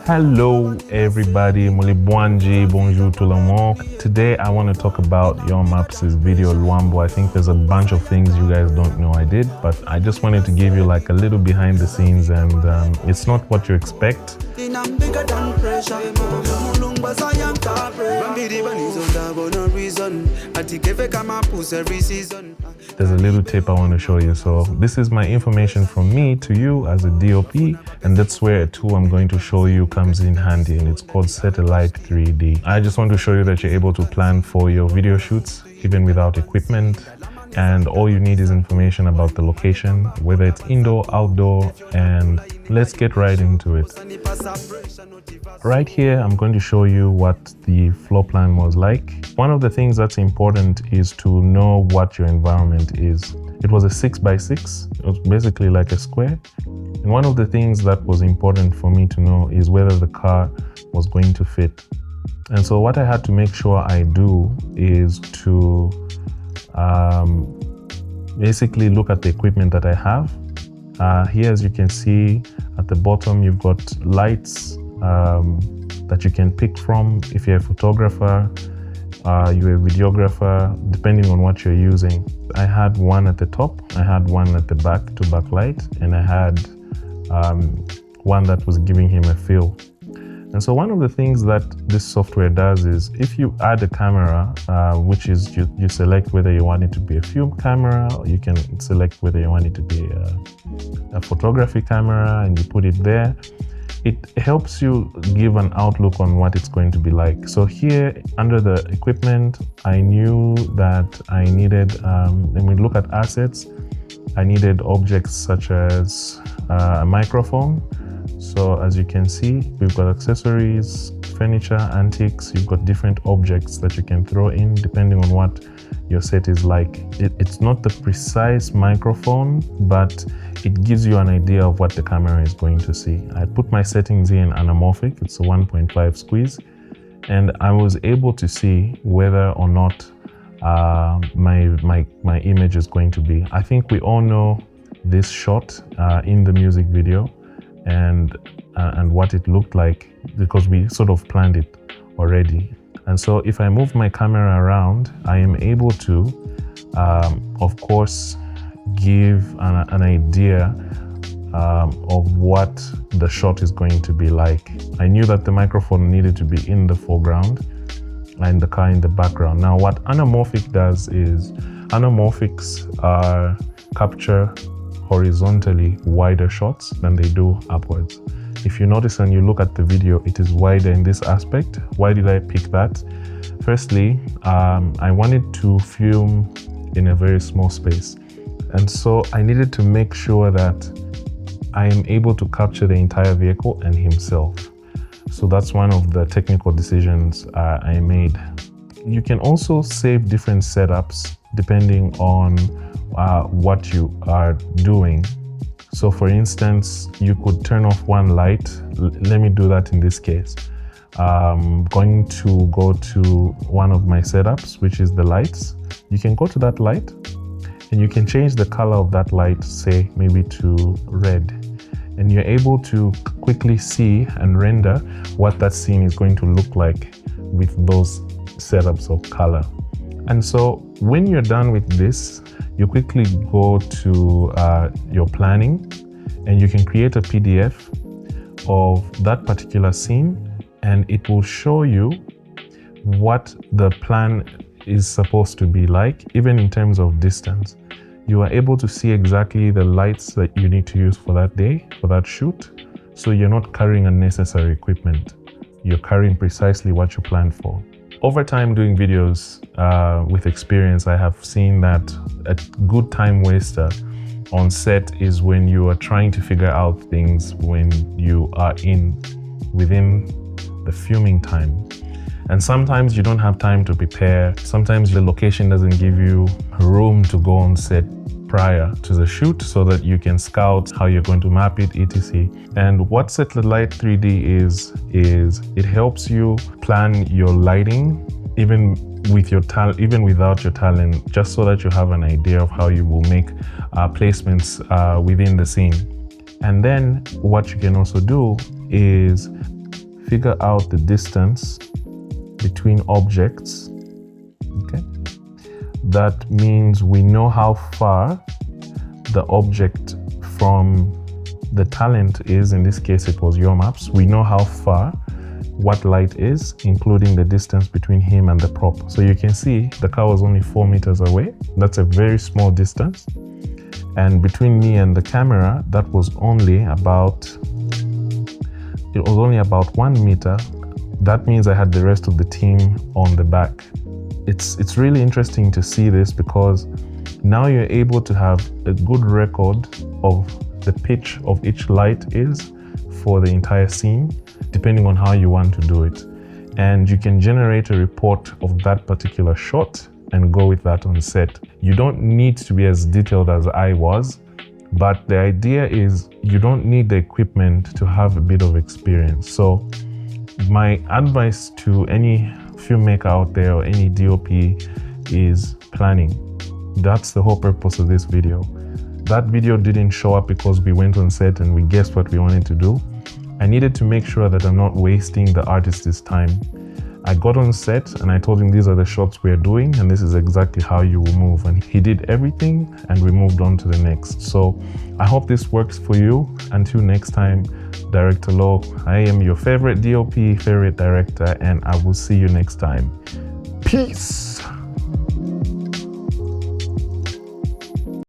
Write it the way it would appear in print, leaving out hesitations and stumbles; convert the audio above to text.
Hello everybody, Mulibwanji, bonjour tout le monde. Today I want to talk about your Maps' video Lwaambo. I think there's a bunch of things you guys don't know I did, but I just wanted to give you like a little behind the scenes, and it's not what you expect. There's a little tip I want to show you. So this is my information from me to you as a DOP, and that's where a tool I'm going to show you comes in handy, and it's called Satellite 3D. I just want to show you that you're able to plan for your video shoots even without equipment, and all you need is information about the location, whether it's indoor, outdoor, and let's get right into it. Right here, I'm going to show you what the floor plan was like. One of the things that's important is to know what your environment is. It was a 6x6, it was basically like a square. And one of the things that was important for me to know is whether the car was going to fit. And so what I had to make sure I do is to basically look at the equipment that I have. Here, as you can see at the bottom, you've got lights that you can pick from. If you're a photographer, you're a videographer, depending on what you're using. I had one at the top, I had one at the back to backlight, and I had one that was giving him a feel. And so one of the things that this software does is, if you add a camera, which is you select whether you want it to be a film camera, or you can select whether you want it to be a photography camera, and you put it there. It helps you give an outlook on what it's going to be like. So here under the equipment, I knew that I needed, when we look at assets, I needed objects such as a microphone. So as you can see, we've got accessories, furniture, antiques. You've got different objects that you can throw in depending on what your set is like. It's not the precise microphone, but it gives you an idea of what the camera is going to see. I put my settings in anamorphic, it's a 1.5 squeeze, and I was able to see whether or not my image is going to be. I think we all know this shot in the music video and what it looked like, because we sort of planned it already. And so if I move my camera around, I am able to, of course, give an idea of what the shot is going to be like. I knew that the microphone needed to be in the foreground and the car in the background. Now, what anamorphic does is, anamorphics capture horizontally wider shots than they do upwards. If you notice and you look at the video, it is wider in this aspect. Why did I pick that? Firstly, I wanted to film in a very small space. And so I needed to make sure that I am able to capture the entire vehicle and himself. So that's one of the technical decisions I made. You can also save different setups depending on what you are doing. So for instance, you could turn off one light. Let me do that in this case. I'm going to go to one of my setups, which is the lights. You can go to that light and you can change the color of that light, say maybe to red. And you're able to quickly see and render what that scene is going to look like with those setups of color. And so when you're done with this, you quickly go to your planning, and you can create a PDF of that particular scene, and it will show you what the plan is supposed to be like, even in terms of distance. You are able to see exactly the lights that you need to use for that day, for that shoot. So you're not carrying unnecessary equipment. You're carrying precisely what you planned for. Over time doing videos with experience, I have seen that a good time waster on set is when you are trying to figure out things when you are within the filming time. And sometimes you don't have time to prepare. Sometimes the location doesn't give you room to go on set prior to the shoot so that you can scout how you're going to map it, etc. And what Satellite 3D is it helps you plan your lighting even with your talent, even without your talent, just so that you have an idea of how you will make placements within the scene. And then what you can also do is figure out the distance between objects. Okay, that means we know how far the object from the talent is. In this case, it was your maps. We know how far what light is, including the distance between him and the prop. So you can see the car was only 4 meters away. That's a very small distance. And between me and the camera, that was only about, it was only about 1 meter. That means I had the rest of the team on the back. It's really interesting to see this, because now you're able to have a good record of the pitch of each light is for the entire scene, depending on how you want to do it. And you can generate a report of that particular shot and go with that on set. You don't need to be as detailed as I was, but the idea is you don't need the equipment to have a bit of experience. So my advice to any filmmaker out there or any DOP is planning. That's the whole purpose of this video. That video didn't show up because we went on set and we guessed what we wanted to do. I needed to make sure that I'm not wasting the artist's time. I got on set and I told him these are the shots we're doing and this is exactly how you will move. And he did everything and we moved on to the next. So I hope this works for you. Until next time, Director Lo, I am your favorite DOP, favorite director, and I will see you next time. Peace.